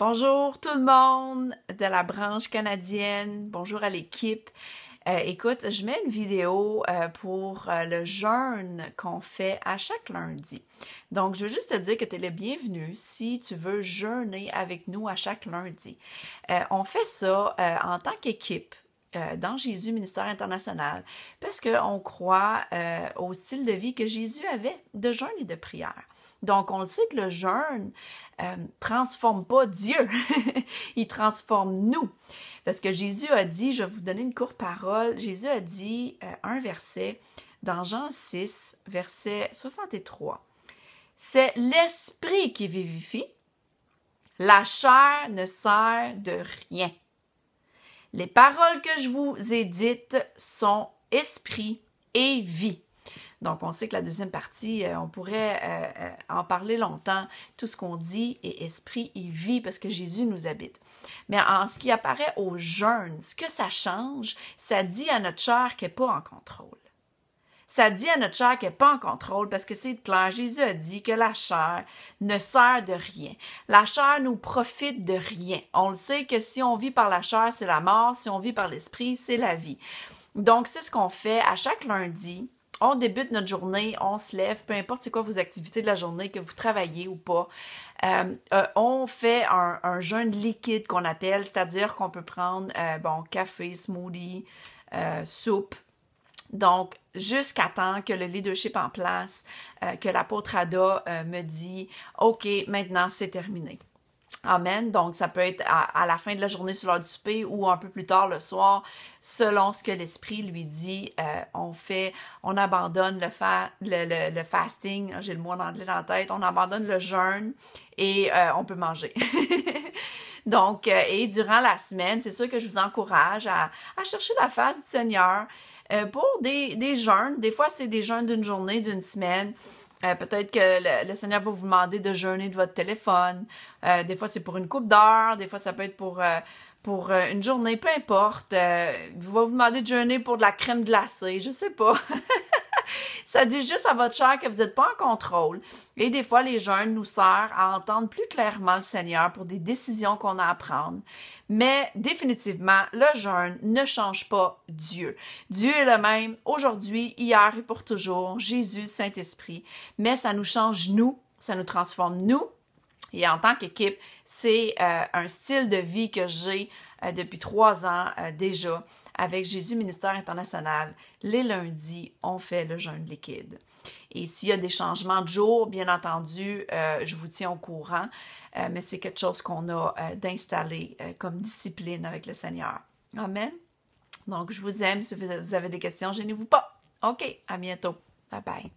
Bonjour tout le monde de la branche canadienne, bonjour à l'équipe. Écoute, je mets une vidéo pour le jeûne qu'on fait à chaque lundi. Donc, je veux juste te dire que tu es le bienvenu si tu veux jeûner avec nous à chaque lundi. On fait ça en tant qu'équipe. Dans Jésus Ministère International, parce qu'on croit au style de vie que Jésus avait de jeûne et de prière. Donc, on le sait que le jeûne transforme pas Dieu, il transforme nous. Parce que Jésus a dit, je vais vous donner une courte parole, Jésus a dit un verset dans Jean 6, verset 63. C'est l'esprit qui vivifie, la chair ne sert de rien. Les paroles que je vous ai dites sont esprit et vie. Donc, on sait que la deuxième partie, on pourrait en parler longtemps. Tout ce qu'on dit est esprit et vie parce que Jésus nous habite. Mais en ce qui apparaît au jeûne, ce que ça change, ça dit à notre chair qu'elle n'est pas en contrôle. Ça dit à notre chair qu'elle n'est pas en contrôle parce que c'est clair, Jésus a dit que la chair ne sert de rien. La chair nous profite de rien. On le sait que si on vit par la chair, c'est la mort. Si on vit par l'esprit, c'est la vie. Donc, c'est ce qu'on fait à chaque lundi. On débute notre journée, on se lève, peu importe c'est quoi vos activités de la journée, que vous travaillez ou pas. On fait un jeûne liquide qu'on appelle, c'est-à-dire qu'on peut prendre café, smoothie, soupe. Donc, jusqu'à temps que le leadership en place, que l'apôtre Ada me dit « OK, maintenant c'est terminé ». Amen. Donc, ça peut être à la fin de la journée sur l'heure du souper ou un peu plus tard le soir, selon ce que l'Esprit lui dit. On abandonne le fasting, j'ai le mot en anglais dans la tête, on abandonne le jeûne et on peut manger. Donc, et durant la semaine, c'est sûr que je vous encourage à chercher la face du Seigneur pour des jeûnes. Des fois, c'est des jeûnes d'une journée, d'une semaine. Peut-être que le Seigneur va vous demander de jeûner de votre téléphone. Des fois, c'est pour une couple d'heures. Des fois, ça peut être pour une journée, peu importe. Il va vous demander de jeûner pour de la crème glacée. Je sais pas. Ça dit juste à votre chair que vous n'êtes pas en contrôle. Et des fois, les jeûnes nous servent à entendre plus clairement le Seigneur pour des décisions qu'on a à prendre. Mais définitivement, le jeûne ne change pas Dieu. Dieu est le même aujourd'hui, hier et pour toujours, Jésus, Saint-Esprit. Mais ça nous change nous, ça nous transforme nous. Et en tant qu'équipe, c'est un style de vie que j'ai depuis 3 ans déjà. Avec Jésus Ministère International, les lundis, on fait le jeûne liquide. Et s'il y a des changements de jour, bien entendu, je vous tiens au courant, mais c'est quelque chose qu'on a d'installer comme discipline avec le Seigneur. Amen. Donc, je vous aime. Si vous avez des questions, gênez-vous pas. OK, à bientôt. Bye bye.